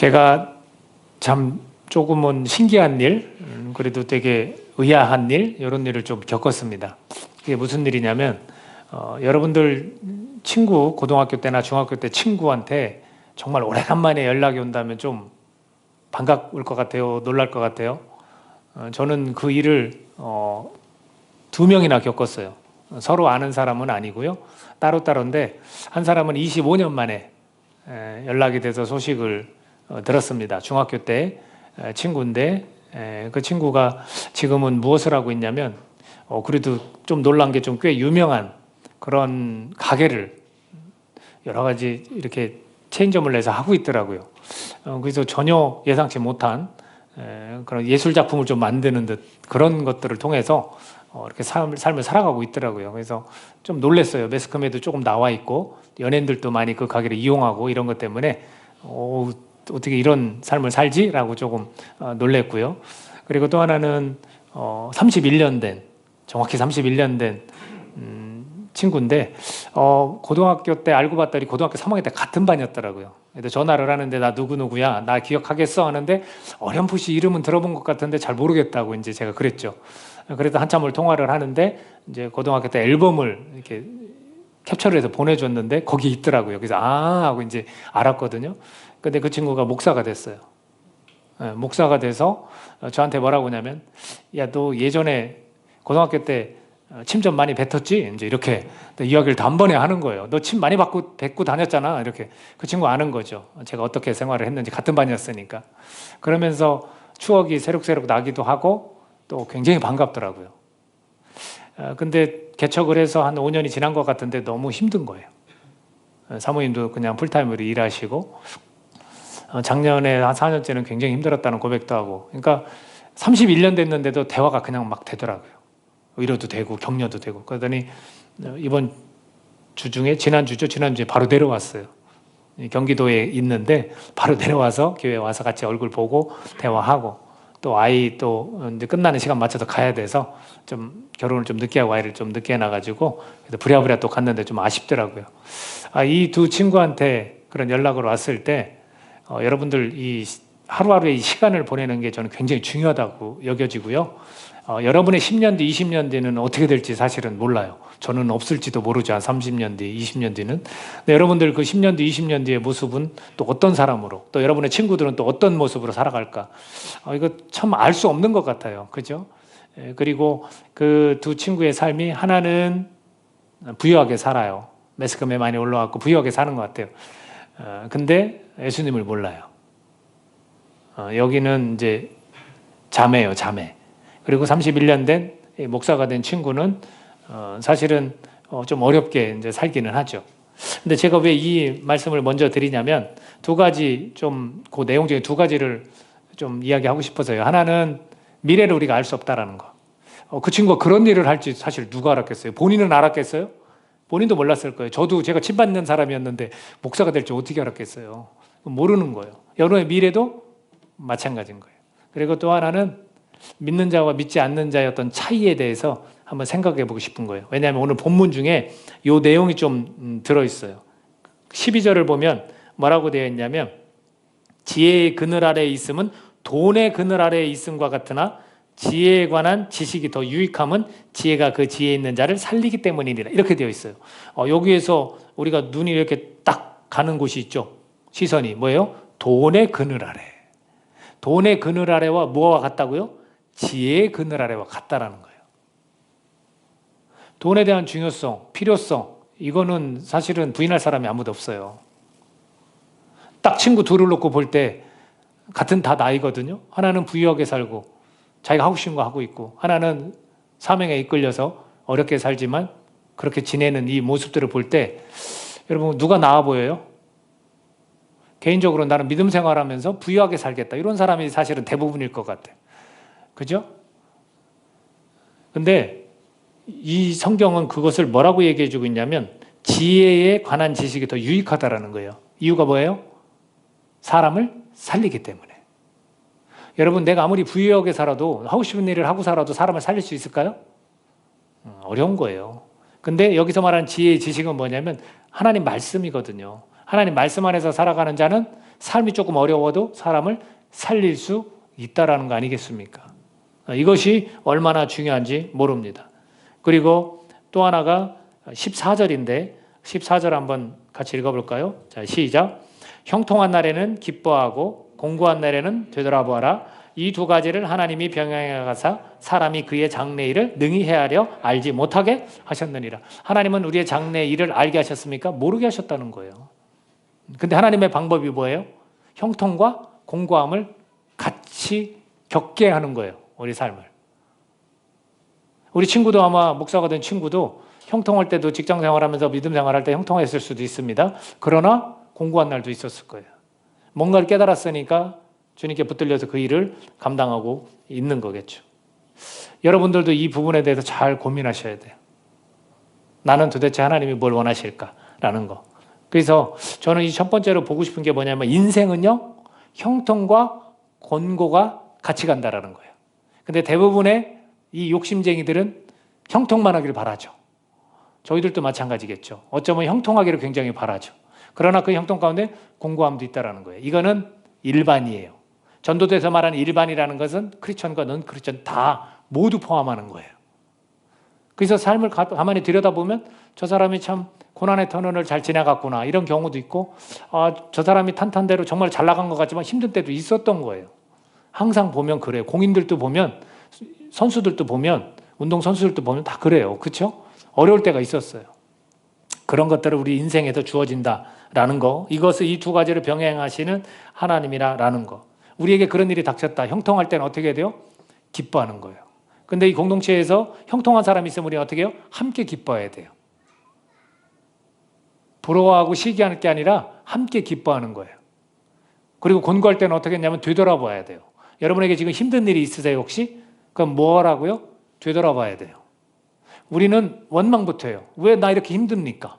제가 참 조금은 신기한 일, 그래도 되게 의아한 일, 이런 일을 좀 겪었습니다. 그게 무슨 일이냐면, 여러분들 친구, 고등학교 때나 중학교 때 친구한테 정말 오래간만에 연락이 온다면 좀 반가울 것 같아요? 놀랄 것 같아요? 저는 그 일을 2명이나 겪었어요. 서로 아는 사람은 아니고요. 따로따로인데, 한 사람은 25년 만에 연락이 돼서 소식을 들었습니다. 중학교 때 친구인데, 그 친구가 지금은 무엇을 하고 있냐면, 그래도 좀 놀란 게 좀 꽤 유명한 그런 가게를 여러 가지 이렇게 체인점을 내서 하고 있더라고요. 그래서 전혀 예상치 못한 그런 예술 작품을 좀 만드는 듯 그런 것들을 통해서 이렇게 삶을 살아가고 있더라고요. 그래서 좀 놀랐어요. 매스컴에도 조금 나와 있고 연예인들도 많이 그 가게를 이용하고 이런 것 때문에 어떻게 이런 삶을 살지라고 조금 놀랐고요. 그리고 또 하나는 31년 된, 정확히 31년 된 친구인데 고등학교 때 알고 봤더니 고등학교 3학년 때 같은 반이었더라고요. 그래서 전화를 하는데 나 누구누구야, 나 기억하겠어 하는데 어렴풋이 이름은 들어본 것 같은데 잘 모르겠다고 이제 제가 그랬죠. 그래도 한참을 통화를 하는데 이제 고등학교 때 앨범을 이렇게 캡처를 해서 보내줬는데 거기 있더라고요. 그래서 하고 이제 알았거든요. 근데 그 친구가 목사가 됐어요. 목사가 돼서 저한테 뭐라고 하냐면, 야, 너 예전에 고등학교 때 침 좀 많이 뱉었지? 이제 이렇게 이야기를 단번에 하는 거예요. 너 침 많이 뱉고 다녔잖아. 이렇게. 그 친구 아는 거죠. 제가 어떻게 생활을 했는지, 같은 반이었으니까. 그러면서 추억이 새록새록 나기도 하고 또 굉장히 반갑더라고요. 근데 개척을 해서 한 5년이 지난 것 같은데 너무 힘든 거예요. 사모님도 그냥 풀타임으로 일하시고, 작년에 한 4년째는 굉장히 힘들었다는 고백도 하고, 그러니까 31년 됐는데도 대화가 그냥 막 되더라고요. 위로도 되고 격려도 되고. 그러더니 이번 주 중에, 지난주에 바로 내려왔어요. 경기도에 있는데 바로 내려와서 교회에 와서 같이 얼굴 보고 대화하고, 또 아이 또 이제 끝나는 시간 맞춰서 가야 돼서 좀 결혼을 좀 늦게 하고 아이를 좀 늦게 해놔가지고 부랴부랴 또 갔는데 좀 아쉽더라고요. 이 두 친구한테 그런 연락을 왔을 때 여러분들 이 하루하루의 이 시간을 보내는 게 저는 굉장히 중요하다고 여겨지고요. 여러분의 10년 뒤, 20년 뒤는 어떻게 될지 사실은 몰라요. 저는 없을지도 모르죠. 한 30년 뒤, 20년 뒤는. 근데 여러분들 그 10년 뒤, 20년 뒤의 모습은 또 어떤 사람으로, 또 여러분의 친구들은 또 어떤 모습으로 살아갈까? 이거 참 알 수 없는 것 같아요. 그죠? 그리고 그 두 친구의 삶이, 하나는 부유하게 살아요. 매스컴에 많이 올라왔고 부유하게 사는 것 같아요. 근데 예수님을 몰라요. 여기는 이제 자매예요, 자매. 그리고 31년 된 목사가 된 친구는 사실은 좀 어렵게 이제 살기는 하죠. 근데 제가 왜 이 말씀을 먼저 드리냐면, 두 가지 좀, 그 내용 중에 두 가지를 좀 이야기하고 싶어서요. 하나는 미래를 우리가 알 수 없다라는 거. 그 친구가 그런 일을 할지 사실 누가 알았겠어요? 본인은 알았겠어요? 본인도 몰랐을 거예요. 저도 제가 침 받는 사람이었는데 목사가 될지 어떻게 알았겠어요? 모르는 거예요. 여러분의 미래도 마찬가지인 거예요. 그리고 또 하나는 믿는 자와 믿지 않는 자의 어떤 차이에 대해서 한번 생각해 보고 싶은 거예요. 왜냐하면 오늘 본문 중에 이 내용이 좀 들어있어요. 12절을 보면 뭐라고 되어 있냐면, 지혜의 그늘 아래에 있음은 돈의 그늘 아래에 있음과 같으나 지혜에 관한 지식이 더 유익함은 지혜가 그 지혜에 있는 자를 살리기 때문이니라. 이렇게 되어 있어요. 여기에서 우리가 눈이 이렇게 딱 가는 곳이 있죠. 시선이 뭐예요? 돈의 그늘 아래. 돈의 그늘 아래와 뭐와 같다고요? 지혜의 그늘 아래와 같다라는 거예요. 돈에 대한 중요성, 필요성, 이거는 사실은 부인할 사람이 아무도 없어요. 딱 친구 둘을 놓고 볼 때 같은 다 나이거든요. 하나는 부유하게 살고 자기가 하고 싶은 거 하고 있고, 하나는 사명에 이끌려서 어렵게 살지만 그렇게 지내는 이 모습들을 볼 때 여러분 누가 나아 보여요? 개인적으로 나는 믿음 생활하면서 부유하게 살겠다, 이런 사람이 사실은 대부분일 것 같아요. 그죠? 근데 이 성경은 그것을 뭐라고 얘기해 주고 있냐면, 지혜에 관한 지식이 더 유익하다라는 거예요. 이유가 뭐예요? 사람을 살리기 때문에. 여러분, 내가 아무리 부유하게 살아도, 하고 싶은 일을 하고 살아도 사람을 살릴 수 있을까요? 어려운 거예요. 근데 여기서 말하는 지혜의 지식은 뭐냐면 하나님 말씀이거든요. 하나님 말씀 안에서 살아가는 자는 삶이 조금 어려워도 사람을 살릴 수 있다라는 거 아니겠습니까? 이것이 얼마나 중요한지 모릅니다. 그리고 또 하나가 14절인데 14절 한번 같이 읽어볼까요? 자, 시작. 형통한 날에는 기뻐하고 공고한 날에는 되돌아보아라. 이 두 가지를 하나님이 병행해 가사 사람이 그의 장래 일을 능히 헤아려 알지 못하게 하셨느니라. 하나님은 우리의 장래 일을 알게 하셨습니까? 모르게 하셨다는 거예요. 근데 하나님의 방법이 뭐예요? 형통과 공고함을 같이 겪게 하는 거예요. 우리 삶을. 우리 친구도 아마 목사가 된 친구도 형통할 때도 직장 생활하면서 믿음 생활할 때 형통했을 수도 있습니다. 그러나 공고한 날도 있었을 거예요. 뭔가를 깨달았으니까 주님께 붙들려서 그 일을 감당하고 있는 거겠죠. 여러분들도 이 부분에 대해서 잘 고민하셔야 돼요. 나는 도대체 하나님이 뭘 원하실까라는 거. 그래서 저는 이 첫 번째로 보고 싶은 게 뭐냐면 인생은요, 형통과 권고가 같이 간다라는 거예요. 근데 대부분의 이 욕심쟁이들은 형통만 하기를 바라죠. 저희들도 마찬가지겠죠. 어쩌면 형통하기를 굉장히 바라죠. 그러나 그 형통 가운데 공고함도 있다라는 거예요. 이거는 일반이에요. 전도대에서 말하는 일반이라는 것은 크리스천과 넌 크리스천 다 모두 포함하는 거예요. 그래서 삶을 가만히 들여다보면 저 사람이 참 고난의 터널을 잘 지나갔구나 이런 경우도 있고, 저 사람이 탄탄대로 정말 잘 나간 것 같지만 힘든 때도 있었던 거예요. 항상 보면 그래요. 공인들도 보면, 선수들도 보면, 운동선수들도 보면 다 그래요. 그렇죠? 어려울 때가 있었어요. 그런 것들을 우리 인생에서 주어진다라는 거, 이것을 이 두 가지를 병행하시는 하나님이라는 거. 우리에게 그런 일이 닥쳤다. 형통할 때는 어떻게 돼요? 기뻐하는 거예요. 근데 이 공동체에서 형통한 사람이 있으면 우리 어떻게 해요? 함께 기뻐해야 돼요. 부러워하고 시기하는 게 아니라 함께 기뻐하는 거예요. 그리고 권고할 때는 어떻게 했냐면 되돌아봐야 돼요. 여러분에게 지금 힘든 일이 있으세요 혹시? 그럼 뭐 하라고요? 되돌아봐야 돼요. 우리는 원망부터 해요. 왜 나 이렇게 힘듭니까?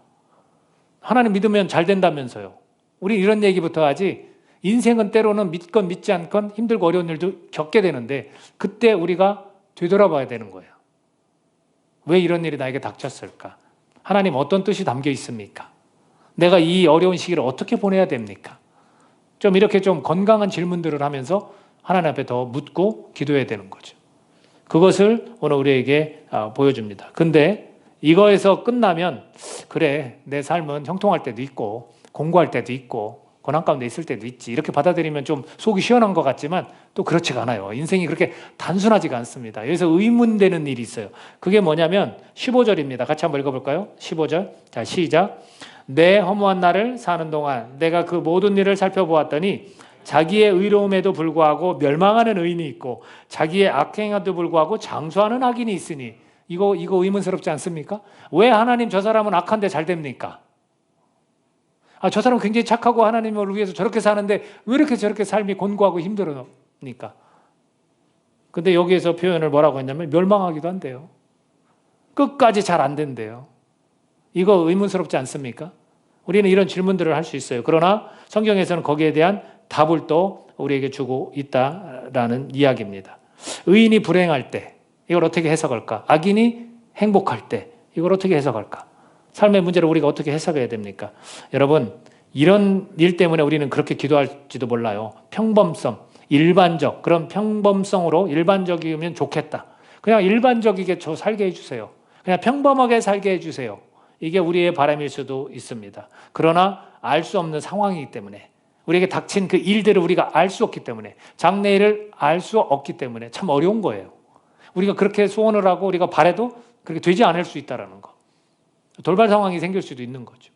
하나님 믿으면 잘 된다면서요. 우리 이런 얘기부터 하지. 인생은 때로는 믿건 믿지 않건 힘들고 어려운 일도 겪게 되는데 그때 우리가 되돌아봐야 되는 거예요. 왜 이런 일이 나에게 닥쳤을까? 하나님 어떤 뜻이 담겨 있습니까? 내가 이 어려운 시기를 어떻게 보내야 됩니까? 좀 이렇게 좀 건강한 질문들을 하면서 하나님 앞에 더 묻고 기도해야 되는 거죠. 그것을 오늘 우리에게 보여줍니다. 근데 이거에서 끝나면 그래 내 삶은 형통할 때도 있고 공고할 때도 있고 고난 가운데 있을 때도 있지 이렇게 받아들이면 좀 속이 시원한 것 같지만 또 그렇지가 않아요. 인생이 그렇게 단순하지가 않습니다. 여기서 의문되는 일이 있어요. 그게 뭐냐면 15절입니다. 같이 한번 읽어볼까요? 15절. 자, 시작. 내 허무한 날을 사는 동안 내가 그 모든 일을 살펴보았더니 자기의 의로움에도 불구하고 멸망하는 의인이 있고 자기의 악행에도 불구하고 장수하는 악인이 있으니 이거 의문스럽지 않습니까? 왜 하나님 저 사람은 악한데 잘 됩니까? 저 사람은 굉장히 착하고 하나님을 위해서 저렇게 사는데 왜 이렇게 저렇게 삶이 곤고하고 힘들어니까? 근데 여기에서 표현을 뭐라고 했냐면 멸망하기도 한대요. 끝까지 잘 안 된대요. 이거 의문스럽지 않습니까? 우리는 이런 질문들을 할 수 있어요. 그러나 성경에서는 거기에 대한 답을 또 우리에게 주고 있다라는 이야기입니다. 의인이 불행할 때 이걸 어떻게 해석할까? 악인이 행복할 때 이걸 어떻게 해석할까? 삶의 문제를 우리가 어떻게 해석해야 됩니까? 여러분, 이런 일 때문에 우리는 그렇게 기도할지도 몰라요. 평범성, 일반적, 그런 평범성으로 일반적이면 좋겠다. 그냥 일반적이게 저 살게 해주세요. 그냥 평범하게 살게 해주세요. 이게 우리의 바람일 수도 있습니다. 그러나 알 수 없는 상황이기 때문에 우리에게 닥친 그 일들을 우리가 알 수 없기 때문에 장래일을 알 수 없기 때문에 참 어려운 거예요. 우리가 그렇게 소원을 하고 우리가 바라도 그렇게 되지 않을 수 있다는 거. 돌발 상황이 생길 수도 있는 거죠.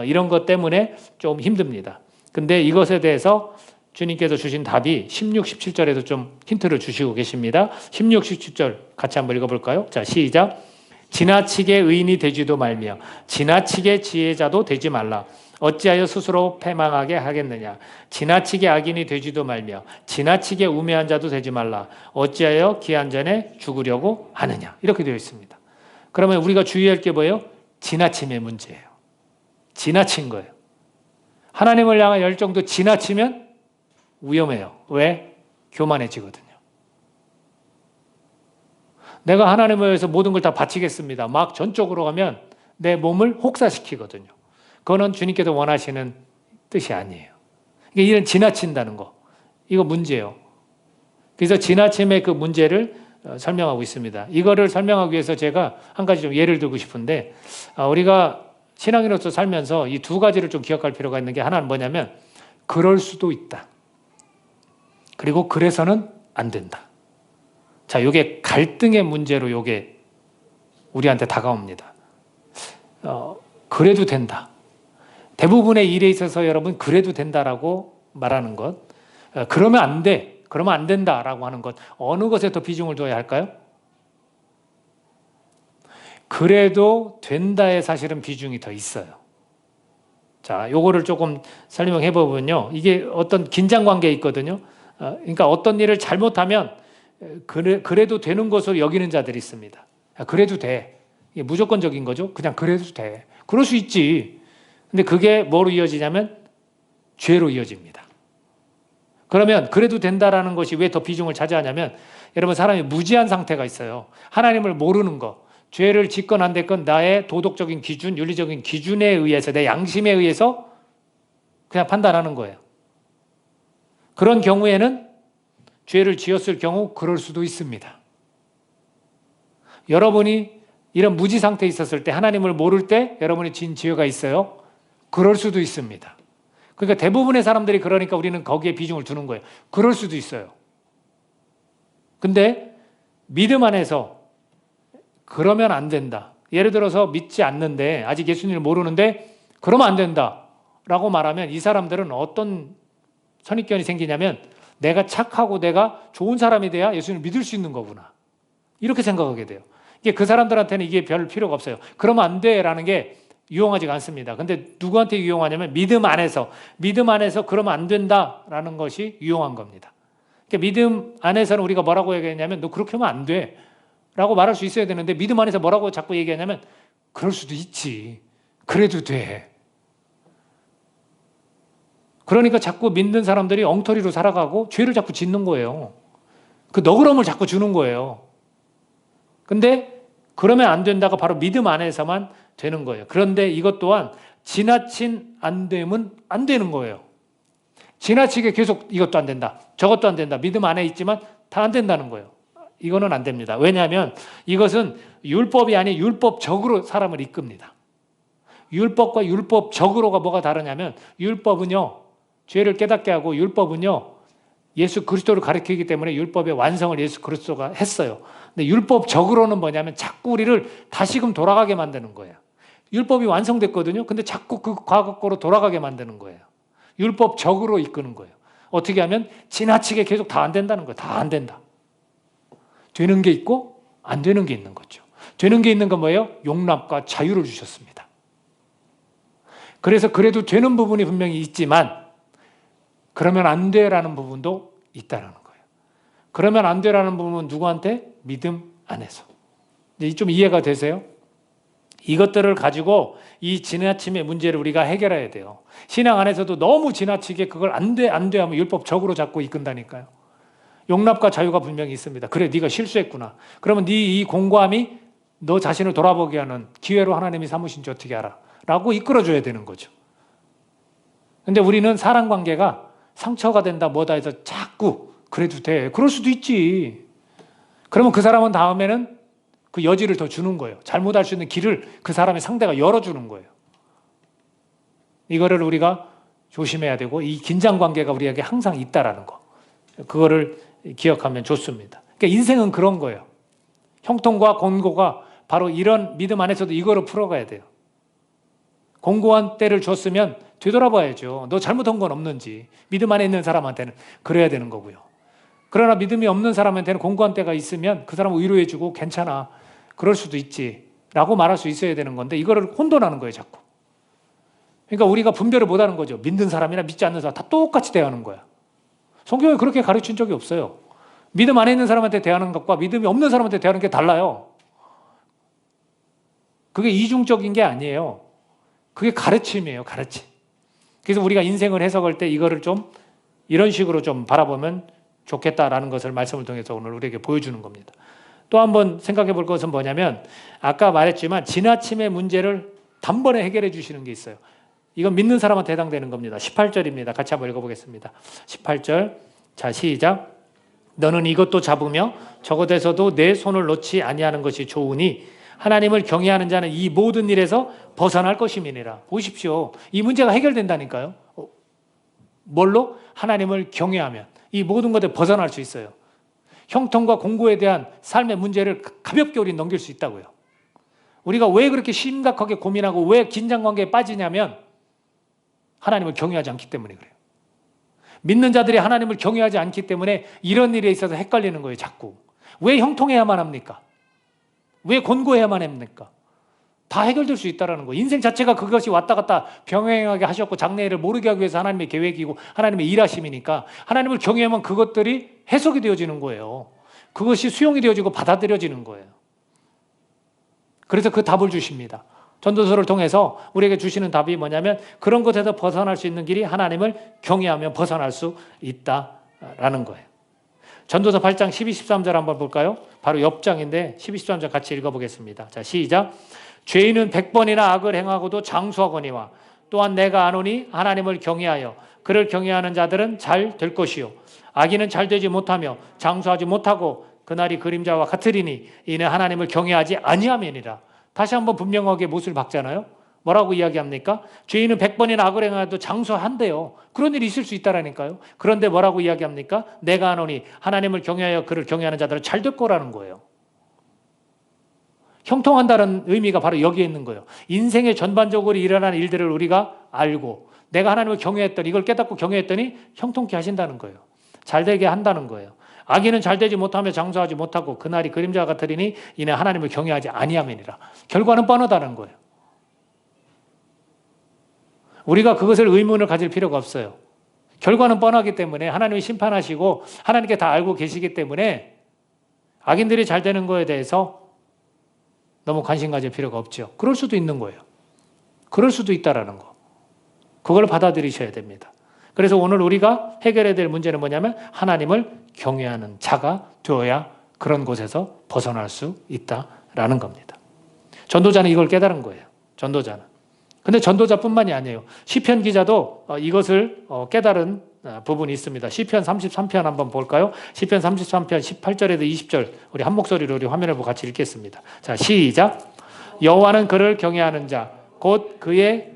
이런 것 때문에 좀 힘듭니다. 근데 이것에 대해서 주님께서 주신 답이 16, 17절에도 좀 힌트를 주시고 계십니다. 16, 17절 같이 한번 읽어볼까요? 자, 시작. 지나치게 의인이 되지도 말며 지나치게 지혜자도 되지 말라. 어찌하여 스스로 패망하게 하겠느냐. 지나치게 악인이 되지도 말며 지나치게 우매한 자도 되지 말라. 어찌하여 기한 전에 죽으려고 하느냐. 이렇게 되어 있습니다. 그러면 우리가 주의할 게 뭐예요? 지나침의 문제예요. 지나친 거예요. 하나님을 향한 열정도 지나치면 위험해요. 왜? 교만해지거든요. 내가 하나님을 위해서 모든 걸 다 바치겠습니다. 막 전적으로 가면 내 몸을 혹사시키거든요. 그거는 주님께서 원하시는 뜻이 아니에요. 이런 지나친다는 거. 이거 문제예요. 그래서 지나침의 그 문제를 설명하고 있습니다. 이거를 설명하기 위해서 제가 한 가지 좀 예를 들고 싶은데, 우리가 신앙인으로서 살면서 이 두 가지를 좀 기억할 필요가 있는 게, 하나는 뭐냐면 그럴 수도 있다. 그리고 그래서는 안 된다. 자, 이게 갈등의 문제로 이게 우리한테 다가옵니다. 그래도 된다. 대부분의 일에 있어서 여러분 그래도 된다라고 말하는 것, 그러면 안 돼, 그러면 안 된다라고 하는 것, 어느 것에 더 비중을 둬야 할까요? 그래도 된다에 사실은 비중이 더 있어요. 자, 요거를 조금 설명해 보면요, 이게 어떤 긴장 관계에 있거든요. 그러니까 어떤 일을 잘못하면 그래도 되는 것으로 여기는 자들이 있습니다. 그래도 돼. 이게 무조건적인 거죠. 그냥 그래도 돼. 그럴 수 있지. 근데 그게 뭐로 이어지냐면 죄로 이어집니다. 그러면 그래도 된다라는 것이 왜 더 비중을 차지하냐면, 여러분, 사람이 무지한 상태가 있어요. 하나님을 모르는 거, 죄를 짓건 안 됐건 나의 도덕적인 기준, 윤리적인 기준에 의해서, 내 양심에 의해서 그냥 판단하는 거예요. 그런 경우에는 죄를 지었을 경우 그럴 수도 있습니다. 여러분이 이런 무지 상태에 있었을 때, 하나님을 모를 때 여러분이 지은 죄가 있어요. 그럴 수도 있습니다. 그러니까 대부분의 사람들이 그러니까 우리는 거기에 비중을 두는 거예요. 그럴 수도 있어요. 근데 믿음 안에서 그러면 안 된다. 예를 들어서 믿지 않는데, 아직 예수님을 모르는데 그러면 안 된다 라고 말하면, 이 사람들은 어떤 선입견이 생기냐면, 내가 착하고 내가 좋은 사람이 돼야 예수님을 믿을 수 있는 거구나, 이렇게 생각하게 돼요. 이게 그 사람들한테는 이게 별 필요가 없어요. 그러면 안 돼라는 게 유용하지가 않습니다. 근데 누구한테 유용하냐면 믿음 안에서 그러면 안 된다라는 것이 유용한 겁니다. 그러니까 믿음 안에서는 우리가 뭐라고 얘기하냐면, 너 그렇게 하면 안 돼 라고 말할 수 있어야 되는데, 믿음 안에서 뭐라고 자꾸 얘기하냐면, 그럴 수도 있지, 그래도 돼. 그러니까 자꾸 믿는 사람들이 엉터리로 살아가고 죄를 자꾸 짓는 거예요. 그 너그러움을 자꾸 주는 거예요. 근데 그러면 안 된다가 바로 믿음 안에서만 되는 거예요. 그런데 이것 또한 지나친 안 됨은 안 되는 거예요. 지나치게 계속 이것도 안 된다, 저것도 안 된다, 믿음 안에 있지만 다 안 된다는 거예요. 이거는 안 됩니다. 왜냐하면 이것은 율법이 아닌 율법적으로 사람을 이끕니다. 율법과 율법적으로가 뭐가 다르냐면, 율법은요, 죄를 깨닫게 하고, 율법은요, 예수 그리스도를 가리키기 때문에 율법의 완성을 예수 그리스도가 했어요. 근데 율법적으로는 뭐냐면 자꾸 우리를 다시금 돌아가게 만드는 거예요. 율법이 완성됐거든요. 근데 자꾸 그 과거 거로 돌아가게 만드는 거예요. 율법적으로 이끄는 거예요. 어떻게 하면 지나치게 계속 다 안 된다는 거예요. 다 안 된다. 되는 게 있고 안 되는 게 있는 거죠. 되는 게 있는 건 뭐예요? 용납과 자유를 주셨습니다. 그래서 그래도 되는 부분이 분명히 있지만, 그러면 안 돼라는 부분도 있다는 거예요. 그러면 안 돼라는 부분은 누구한테? 믿음 안에서. 좀 이해가 되세요? 이것들을 가지고 이 지나침의 문제를 우리가 해결해야 돼요. 신앙 안에서도 너무 지나치게 그걸 안 돼 하면 율법적으로 자꾸 이끈다니까요. 용납과 자유가 분명히 있습니다. 그래, 네가 실수했구나. 그러면 네 이 공고함이 너 자신을 돌아보게 하는 기회로 하나님이 삼으신지 어떻게 알아? 라고 이끌어줘야 되는 거죠. 근데 우리는 사람 관계가 상처가 된다 뭐다 해서 자꾸 그래도 돼, 그럴 수도 있지. 그러면 그 사람은 다음에는 그 여지를 더 주는 거예요. 잘못할 수 있는 길을 그 사람의 상대가 열어주는 거예요. 이거를 우리가 조심해야 되고, 이 긴장 관계가 우리에게 항상 있다라는 거, 그거를 기억하면 좋습니다. 그러니까 인생은 그런 거예요. 형통과 권고가 바로 이런 믿음 안에서도 이거를 풀어가야 돼요. 공고한 때를 줬으면 되돌아봐야죠. 너 잘못한 건 없는지. 믿음 안에 있는 사람한테는 그래야 되는 거고요. 그러나 믿음이 없는 사람한테는 공고한 때가 있으면 그 사람을 위로해주고, 괜찮아, 그럴 수도 있지 라고 말할 수 있어야 되는 건데, 이거를 혼돈하는 거예요, 자꾸. 그러니까 우리가 분별을 못하는 거죠. 믿는 사람이나 믿지 않는 사람 다 똑같이 대하는 거야. 성경에 그렇게 가르친 적이 없어요. 믿음 안에 있는 사람한테 대하는 것과 믿음이 없는 사람한테 대하는 게 달라요. 그게 이중적인 게 아니에요. 그게 가르침이에요, 가르침. 그래서 우리가 인생을 해석할 때 이거를 좀 이런 식으로 좀 바라보면 좋겠다라는 것을 말씀을 통해서 오늘 우리에게 보여주는 겁니다. 또 한번 생각해 볼 것은 뭐냐면, 아까 말했지만 지나침의 문제를 단번에 해결해 주시는 게 있어요. 이건 믿는 사람한테 해당되는 겁니다. 18절입니다. 같이 한번 읽어보겠습니다. 18절. 자, 시작. 너는 이것도 잡으며 저것에서도 내 손을 놓지 아니하는 것이 좋으니 하나님을 경외하는 자는 이 모든 일에서 벗어날 것임이니라. 보십시오. 이 문제가 해결된다니까요. 뭘로? 하나님을 경외하면 이 모든 것에 벗어날 수 있어요. 형통과 공고에 대한 삶의 문제를 가볍게 우리 넘길 수 있다고요. 우리가 왜 그렇게 심각하게 고민하고 왜 긴장관계에 빠지냐면 하나님을 경외하지 않기 때문에 그래요. 믿는 자들이 하나님을 경외하지 않기 때문에 이런 일에 있어서 헷갈리는 거예요. 자꾸. 왜 형통해야만 합니까? 왜 곤고해야만 합니까? 다 해결될 수 있다는 거예요. 인생 자체가 그것이 왔다 갔다 병행하게 하셨고 장래를 모르게 하기 위해서 하나님의 계획이고 하나님의 일하심이니까 하나님을 경외하면 그것들이 해석이 되어지는 거예요. 그것이 수용이 되어지고 받아들여지는 거예요. 그래서 그 답을 주십니다. 전도서를 통해서 우리에게 주시는 답이 뭐냐면 그런 것에서 벗어날 수 있는 길이 하나님을 경외하며 벗어날 수 있다라는 거예요. 전도서 8장 12, 13절 한번 볼까요? 바로 옆장인데 12, 13절 같이 읽어보겠습니다. 자, 시작. 죄인은 100번이나 악을 행하고도 장수하거니와 또한 내가 아노니 하나님을 경외하여 그를 경외하는 자들은 잘 될 것이요 악인은 잘 되지 못하며 장수하지 못하고 그날이 그림자와 같으리니 이는 하나님을 경외하지 아니함이니라. 다시 한번 분명하게 못을 박잖아요. 뭐라고 이야기합니까? 죄인은 100번이나 악을 행하도 장수한대요. 그런 일이 있을 수 있다라니까요. 그런데 뭐라고 이야기합니까? 내가 아노니 하나님을 경외하여 그를 경외하는 자들은 잘 될 거라는 거예요. 형통한다는 의미가 바로 여기에 있는 거예요. 인생의 전반적으로 일어나는 일들을 우리가 알고 내가 하나님을 경외했더니 이걸 깨닫고 경외했더니 형통케 하신다는 거예요. 잘 되게 한다는 거예요. 악인은 잘 되지 못하며 장수하지 못하고 그날이 그림자와 같으리니 이는 하나님을 경외하지 아니함이니라. 결과는 뻔하다는 거예요. 우리가 그것을 의문을 가질 필요가 없어요. 결과는 뻔하기 때문에 하나님이 심판하시고 하나님께 다 알고 계시기 때문에 악인들이 잘 되는 거에 대해서 너무 관심 가질 필요가 없죠. 그럴 수도 있는 거예요. 그럴 수도 있다라는 거. 그걸 받아들이셔야 됩니다. 그래서 오늘 우리가 해결해야 될 문제는 뭐냐면 하나님을 경외하는 자가 되어야 그런 곳에서 벗어날 수 있다라는 겁니다. 전도자는 이걸 깨달은 거예요. 전도자는. 근데 전도자뿐만이 아니에요. 시편 기자도 이것을 깨달은 부분이 있습니다. 시편 33편 한번 볼까요? 시편 33편 18절에서 20절 우리 한 목소리로 우리 화면을 보고 같이 읽겠습니다. 자, 시작. 여호와는 그를 경외하는 자 곧 그의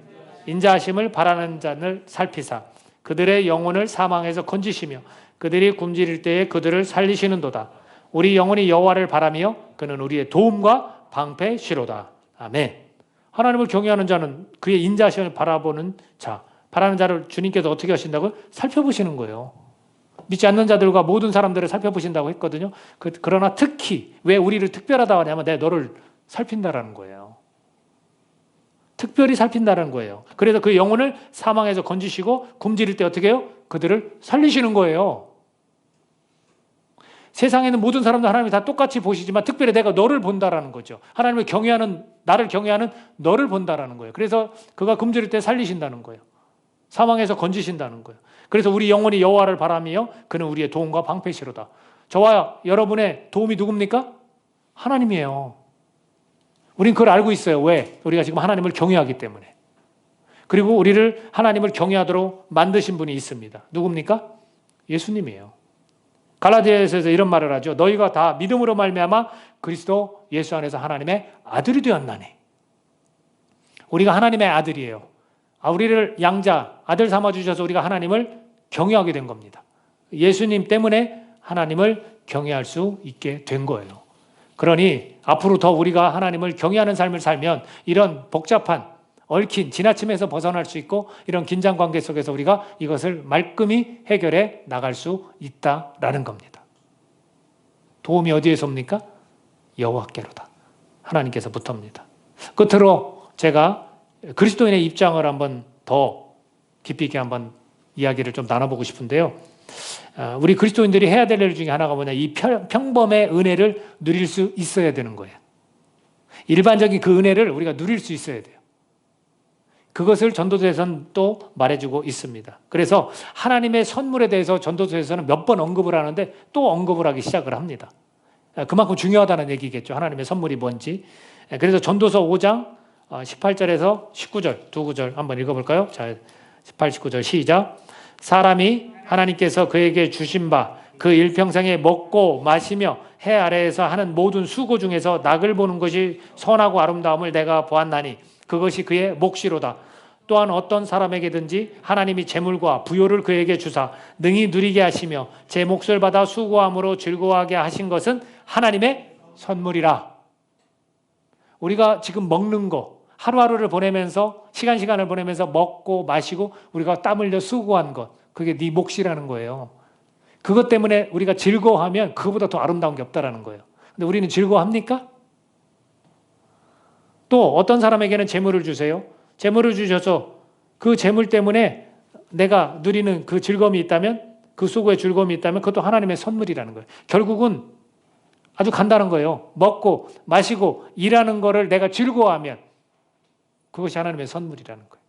인자하심을 바라는 자를 살피사 그들의 영혼을 사망에서 건지시며 그들이 굶주릴 때에 그들을 살리시는도다. 우리 영혼이 여호와를 바라며 그는 우리의 도움과 방패시로다. 아멘. 하나님을 경외하는 자는 그의 인자하심을 바라보는 자, 바라는 자를 주님께서 어떻게 하신다고요? 살펴보시는 거예요. 믿지 않는 자들과 모든 사람들을 살펴보신다고 했거든요. 그러나 특히 왜 우리를 특별하다고 하냐면 내가 너를 살핀다라는 거예요. 특별히 살핀다는 거예요. 그래서 그 영혼을 사망에서 건지시고 굶주릴 때 어떻게 해요? 그들을 살리시는 거예요. 세상에는 모든 사람들 하나님이 다 똑같이 보시지만 특별히 내가 너를 본다라는 거죠. 하나님을 경외하는, 나를 경외하는 너를 본다라는 거예요. 그래서 그가 굶주릴 때 살리신다는 거예요. 사망에서 건지신다는 거예요. 그래서 우리 영혼이 여호와를 바라며 그는 우리의 도움과 방패시로다. 저와 여러분의 도움이 누굽니까? 하나님이에요. 우린 그걸 알고 있어요. 왜? 우리가 지금 하나님을 경외하기 때문에. 그리고 우리를 하나님을 경외하도록 만드신 분이 있습니다. 누굽니까? 예수님이에요. 갈라디아서에서 이런 말을 하죠. 너희가 다 믿음으로 말미암아 그리스도 예수 안에서 하나님의 아들이 되었나니. 우리가 하나님의 아들이에요. 우리를 양자, 아들 삼아주셔서 우리가 하나님을 경외하게 된 겁니다. 예수님 때문에 하나님을 경외할 수 있게 된 거예요. 그러니 앞으로 더 우리가 하나님을 경외하는 삶을 살면 이런 복잡한 얽힌 지나침에서 벗어날 수 있고 이런 긴장 관계 속에서 우리가 이것을 말끔히 해결해 나갈 수 있다라는 겁니다. 도움이 어디에서 옵니까? 여호와께로다. 하나님께서부터입니다. 끝으로 제가 그리스도인의 입장을 한번 더 깊이 있게 한번 이야기를 좀 나눠보고 싶은데요. 우리 그리스도인들이 해야 될 일 중에 하나가 뭐냐, 이 평범의 은혜를 누릴 수 있어야 되는 거예요. 일반적인 그 은혜를 우리가 누릴 수 있어야 돼요. 그것을 전도서에서는 또 말해주고 있습니다. 그래서 하나님의 선물에 대해서 전도서에서는 몇 번 언급을 하는데 또 언급을 하기 시작을 합니다. 그만큼 중요하다는 얘기겠죠. 하나님의 선물이 뭔지. 그래서 전도서 5장 18절에서 19절 두 구절 한번 읽어볼까요? 자, 18, 19절 시작. 사람이 하나님께서 그에게 주신 바 그 일평생에 먹고 마시며 해 아래에서 하는 모든 수고 중에서 낙을 보는 것이 선하고 아름다움을 내가 보았나니 그것이 그의 몫이로다. 또한 어떤 사람에게든지 하나님이 재물과 부요를 그에게 주사 능히 누리게 하시며 제 몫을 받아 수고함으로 즐거워하게 하신 것은 하나님의 선물이라. 우리가 지금 먹는 거, 하루하루를 보내면서 시간을 보내면서 먹고 마시고 우리가 땀 흘려 수고한 것, 그게 네 몫이라는 거예요. 그것 때문에 우리가 즐거워하면 그거보다 더 아름다운 게 없다라는 거예요. 근데 우리는 즐거워합니까? 또 어떤 사람에게는 재물을 주세요. 재물을 주셔서 그 재물 때문에 내가 누리는 그 즐거움이 있다면, 그 수고의 즐거움이 있다면 그것도 하나님의 선물이라는 거예요. 결국은 아주 간단한 거예요. 먹고 마시고 일하는 거를 내가 즐거워하면 그것이 하나님의 선물이라는 거예요.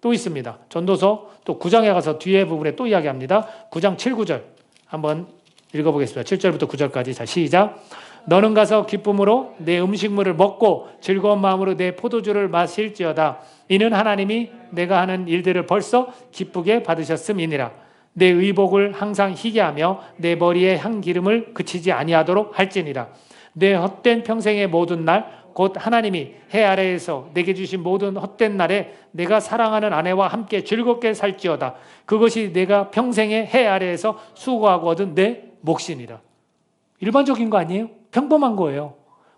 또 있습니다. 전도서 또 9장에 가서 뒤에 부분에 또 이야기합니다. 9장 7, 9절 한번 읽어보겠습니다. 7절부터 9절까지. 자, 시작. 너는 가서 기쁨으로 내 음식물을 먹고 즐거운 마음으로 내 포도주를 마실지어다. 이는 하나님이 내가 하는 일들을 벌써 기쁘게 받으셨음이니라. 내 의복을 항상 희게 하며 내 머리에 향기름을 그치지 아니하도록 할지니라. 내 헛된 평생의 모든 날 곧 하나님이 해 아래에서 내게 주신 모든 헛된 날에 내가 사랑하는 아내와 함께 즐겁게 살지어다. 그것이 내가 평생의 해 아래에서 수고하고 얻은 내 몫이니라. 일반적인 거 아니에요? 평범한 거예요.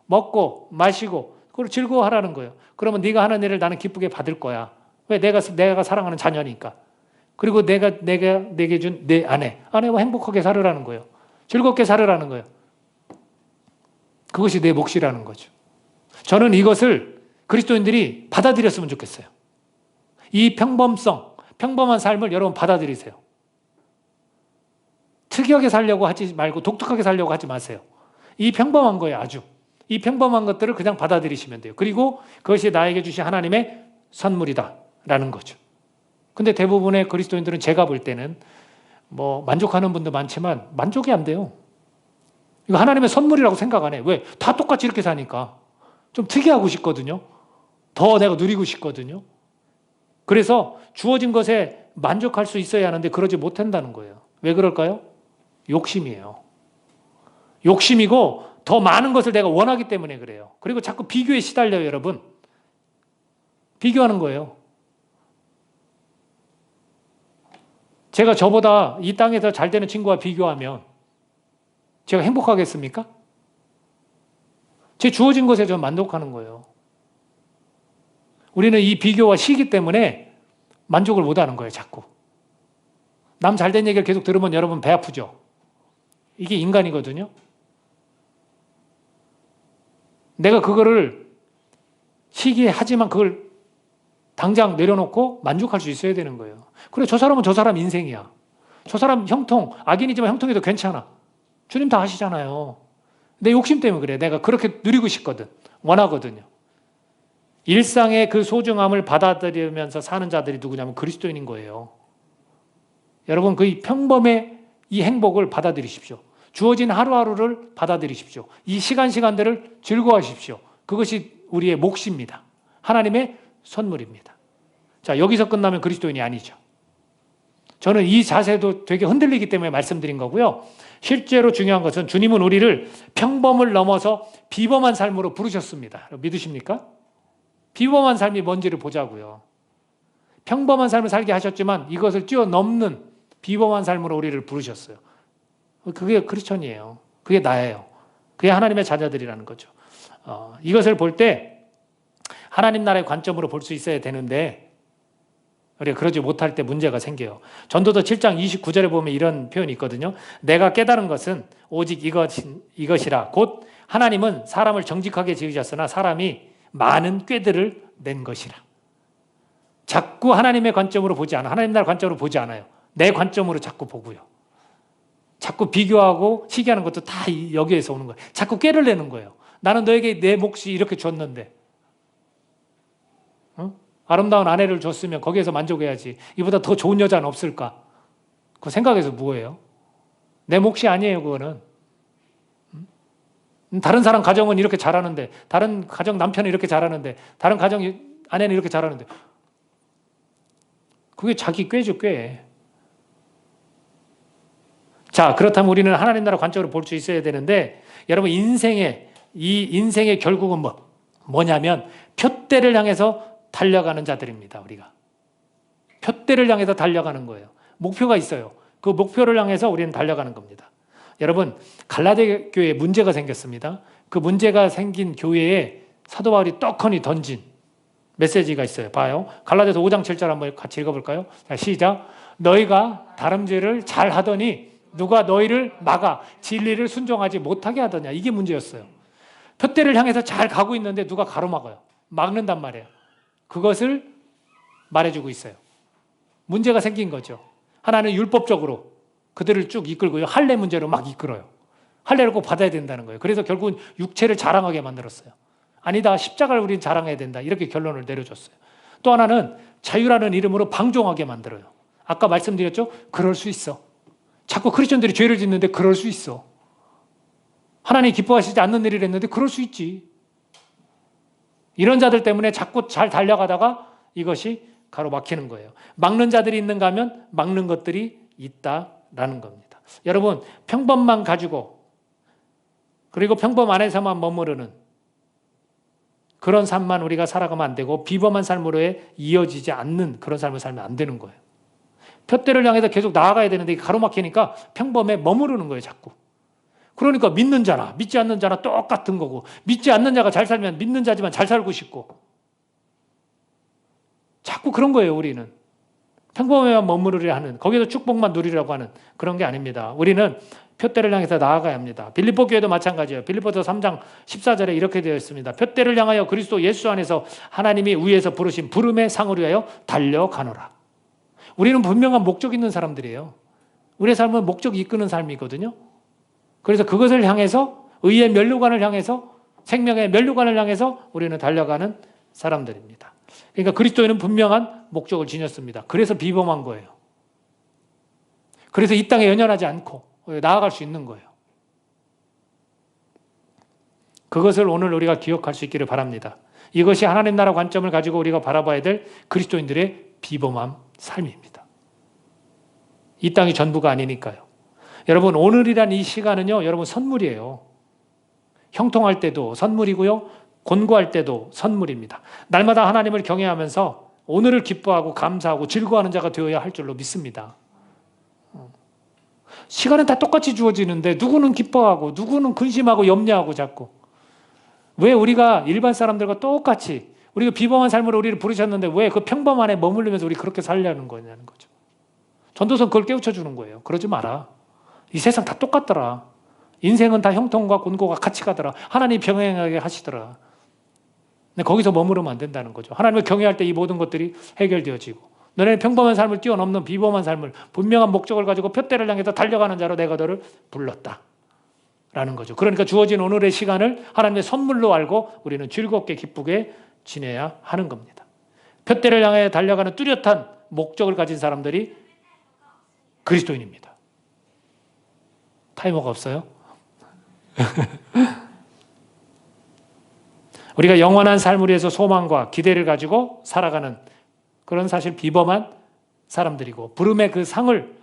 먹고 마시고 그걸 즐거워하라는 거예요. 그러면 네가 하는 일을 나는 기쁘게 받을 거야. 왜? 내가 사랑하는 자녀니까. 그리고 내게 준 내 아내와 행복하게 살으라는 거예요. 즐겁게 살으라는 거예요. 그것이 내 몫이라는 거죠. 저는 이것을 그리스도인들이 받아들였으면 좋겠어요. 이 평범한 삶을 여러분 받아들이세요. 특이하게 살려고 하지 말고 독특하게 살려고 하지 마세요. 이 평범한 거예요, 아주. 이 평범한 것들을 그냥 받아들이시면 돼요. 그리고 그것이 나에게 주신 하나님의 선물이다라는 거죠. 근데 대부분의 그리스도인들은 제가 볼 때는 만족하는 분도 많지만 만족이 안 돼요. 이거 하나님의 선물이라고 생각 안 해. 왜? 다 똑같이 이렇게 사니까. 좀 특이하고 싶거든요. 더 내가 누리고 싶거든요. 그래서 주어진 것에 만족할 수 있어야 하는데 그러지 못한다는 거예요. 왜 그럴까요? 욕심이에요. 욕심이고 더 많은 것을 내가 원하기 때문에 그래요. 그리고 자꾸 비교에 시달려요, 여러분. 비교하는 거예요. 제가 저보다 이 땅에서 잘 되는 친구와 비교하면 제가 행복하겠습니까? 제 주어진 것에 저 만족하는 거예요. 우리는 이 비교와 시기 때문에 만족을 못하는 거예요, 자꾸. 남 잘된 얘기를 계속 들으면 여러분 배 아프죠? 이게 인간이거든요. 내가 그거를 시기하지만 그걸 당장 내려놓고 만족할 수 있어야 되는 거예요. 그래, 저 사람은 저 사람 인생이야. 저 사람 형통, 악인이지만 형통해도 괜찮아. 주님 다 아시잖아요. 내 욕심 때문에 그래. 내가 그렇게 누리고 싶거든. 원하거든요. 일상의 그 소중함을 받아들이면서 사는 자들이 누구냐면 그리스도인인 거예요. 여러분, 그 평범의 이 행복을 받아들이십시오. 주어진 하루하루를 받아들이십시오. 이 시간들을 즐거워하십시오. 그것이 우리의 몫입니다. 하나님의 선물입니다. 자, 여기서 끝나면 그리스도인이 아니죠. 저는 이 자세도 되게 흔들리기 때문에 말씀드린 거고요. 실제로 중요한 것은 주님은 우리를 평범을 넘어서 비범한 삶으로 부르셨습니다. 믿으십니까? 비범한 삶이 뭔지를 보자고요. 평범한 삶을 살게 하셨지만 이것을 뛰어넘는 비범한 삶으로 우리를 부르셨어요. 그게 크리스천이에요. 그게 나예요. 그게 하나님의 자녀들이라는 거죠. 이것을 볼 때 하나님 나라의 관점으로 볼 수 있어야 되는데 우리가 그러지 못할 때 문제가 생겨요. 전도서 7장 29절에 보면 이런 표현이 있거든요. 내가 깨달은 것은 오직 이것이라. 곧 하나님은 사람을 정직하게 지으셨으나 사람이 많은 꾀들을 낸 것이라. 자꾸 하나님의 관점으로 보지 않아. 하나님 나라 관점으로 보지 않아요. 내 관점으로 자꾸 보고요. 자꾸 비교하고 시기하는 것도 다 여기에서 오는 거예요. 자꾸 꾀를 내는 거예요. 나는 너에게 내 몫이 이렇게 줬는데 아름다운 아내를 줬으면 거기에서 만족해야지. 이보다 더 좋은 여자는 없을까? 그거 생각해서 뭐예요? 내 몫이 아니에요, 그거는. 다른 사람 가정은 이렇게 잘하는데, 다른 가정 남편은 이렇게 잘하는데, 다른 가정 아내는 이렇게 잘하는데, 그게 자기 꾀죠, 꾀. 자, 그렇다면 우리는 하나님 나라 관점으로 볼 수 있어야 되는데, 여러분 이 인생의 결국은 뭐냐면 표대를 향해서 달려가는 자들입니다. 우리가 표대를 향해서 달려가는 거예요. 목표가 있어요. 그 목표를 향해서 우리는 달려가는 겁니다. 여러분, 갈라디아 교회에 문제가 생겼습니다. 그 문제가 생긴 교회에 사도 바울이 떡하니 던진 메시지가 있어요. 봐요. 갈라디아서 5장 7절 한번 같이 읽어볼까요? 자, 시작. 너희가 다름질을 잘 하더니 누가 너희를 막아 진리를 순종하지 못하게 하더냐. 이게 문제였어요. 표대를 향해서 잘 가고 있는데 누가 가로막아요. 막는단 말이에요. 그것을 말해주고 있어요. 문제가 생긴 거죠. 하나는 율법적으로 그들을 쭉 이끌고요. 할례 문제로 막 이끌어요. 할례를 꼭 받아야 된다는 거예요. 그래서 결국은 육체를 자랑하게 만들었어요. 아니다, 십자가를 우리는 자랑해야 된다. 이렇게 결론을 내려줬어요. 또 하나는 자유라는 이름으로 방종하게 만들어요. 아까 말씀드렸죠? 그럴 수 있어. 자꾸 크리스천들이 죄를 짓는데 그럴 수 있어. 하나님이 기뻐하시지 않는 일을 했는데 그럴 수 있지. 이런 자들 때문에 자꾸 잘 달려가다가 이것이 가로막히는 거예요. 막는 자들이 있는가 하면 막는 것들이 있다라는 겁니다. 여러분, 평범만 가지고 그리고 평범 안에서만 머무르는 그런 삶만 우리가 살아가면 안 되고 비범한 삶으로의 이어지지 않는 그런 삶을 살면 안 되는 거예요. 표대를 향해서 계속 나아가야 되는데 가로막히니까 평범에 머무르는 거예요, 자꾸. 그러니까 믿는 자나 믿지 않는 자나 똑같은 거고, 믿지 않는 자가 잘 살면 믿는 자지만 잘 살고 싶고, 자꾸 그런 거예요. 우리는 평범에만 머무르려 하는, 거기서 축복만 누리려고 하는 그런 게 아닙니다. 우리는 표대를 향해서 나아가야 합니다. 빌립보 교회도 마찬가지예요. 빌립보서 3장 14절에 이렇게 되어 있습니다. 표대를 향하여 그리스도 예수 안에서 하나님이 위에서 부르신 부름의 상을 위하여 달려가노라. 우리는 분명한 목적 있는 사람들이에요. 우리의 삶은 목적이 이끄는 삶이거든요. 그래서 그것을 향해서, 의의 면류관을 향해서, 생명의 면류관을 향해서 우리는 달려가는 사람들입니다. 그러니까 그리스도인은 분명한 목적을 지녔습니다. 그래서 비범한 거예요. 그래서 이 땅에 연연하지 않고 나아갈 수 있는 거예요. 그것을 오늘 우리가 기억할 수 있기를 바랍니다. 이것이 하나님 나라 관점을 가지고 우리가 바라봐야 될 그리스도인들의 비범한 삶입니다. 이 땅이 전부가 아니니까요. 여러분, 오늘이란 이 시간은요, 여러분 선물이에요. 형통할 때도 선물이고요, 곤고할 때도 선물입니다. 날마다 하나님을 경외하면서 오늘을 기뻐하고 감사하고 즐거워하는 자가 되어야 할 줄로 믿습니다. 시간은 다 똑같이 주어지는데 누구는 기뻐하고 누구는 근심하고 염려하고 자꾸. 왜 우리가 일반 사람들과 똑같이 우리가 비범한 삶으로 우리를 부르셨는데 왜 그 평범 안에 머물면서 우리 그렇게 살려는 거냐는 거죠. 전도서는 그걸 깨우쳐 주는 거예요. 그러지 마라. 이 세상 다 똑같더라. 인생은 다 형통과 곤고가 같이 가더라. 하나님 병행하게 하시더라. 근데 거기서 머무르면 안 된다는 거죠. 하나님을 경외할 때 이 모든 것들이 해결되어지고, 너네는 평범한 삶을 뛰어넘는 비범한 삶을, 분명한 목적을 가지고 표대를 향해서 달려가는 자로 내가 너를 불렀다 라는 거죠. 그러니까 주어진 오늘의 시간을 하나님의 선물로 알고 우리는 즐겁게 기쁘게 지내야 하는 겁니다. 표대를 향해 달려가는 뚜렷한 목적을 가진 사람들이 그리스도인입니다. 타이머가 없어요? 우리가 영원한 삶을 위해서 소망과 기대를 가지고 살아가는 그런 사실 비범한 사람들이고, 부름의 그 상을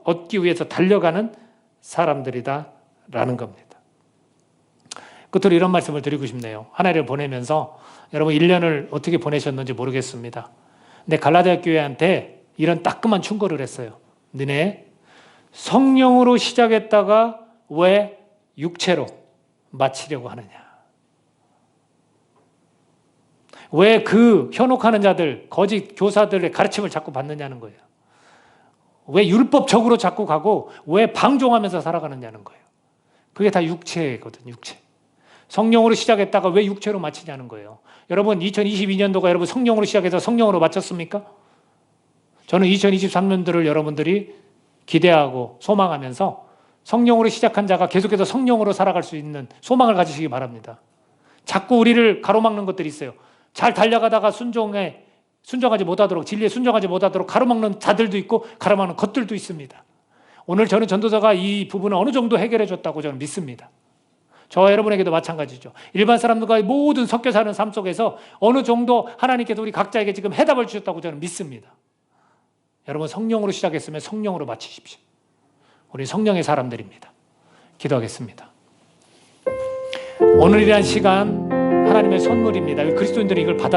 얻기 위해서 달려가는 사람들이다라는 겁니다. 끝으로 이런 말씀을 드리고 싶네요. 한 해를 보내면서 여러분 1년을 어떻게 보내셨는지 모르겠습니다. 근데 갈라디아 교회한테 이런 따끔한 충고를 했어요. 너네 성령으로 시작했다가 왜 육체로 마치려고 하느냐. 왜 그 현혹하는 자들, 거짓 교사들의 가르침을 자꾸 받느냐는 거예요. 왜 율법적으로 자꾸 가고 왜 방종하면서 살아가느냐는 거예요. 그게 다 육체거든요. 육체. 성령으로 시작했다가 왜 육체로 마치냐는 거예요. 여러분 2022년도가 여러분 성령으로 시작해서 성령으로 마쳤습니까? 저는 2023년도를 여러분들이 기대하고 소망하면서 성령으로 시작한 자가 계속해서 성령으로 살아갈 수 있는 소망을 가지시기 바랍니다. 자꾸 우리를 가로막는 것들이 있어요. 잘 달려가다가 순종하지 못하도록, 진리에 순종하지 못하도록 가로막는 자들도 있고 가로막는 것들도 있습니다. 오늘 저는 전도사가 이 부분을 어느 정도 해결해 줬다고 저는 믿습니다. 저와 여러분에게도 마찬가지죠. 일반 사람들과 모든 섞여 사는 삶 속에서 어느 정도 하나님께서 우리 각자에게 지금 해답을 주셨다고 저는 믿습니다. 여러분 성령으로 시작했으면 성령으로 마치십시오. 우리 성령의 사람들입니다. 기도하겠습니다. 오늘이란 시간 하나님의 선물입니다. 그리스도인들이 이걸 받아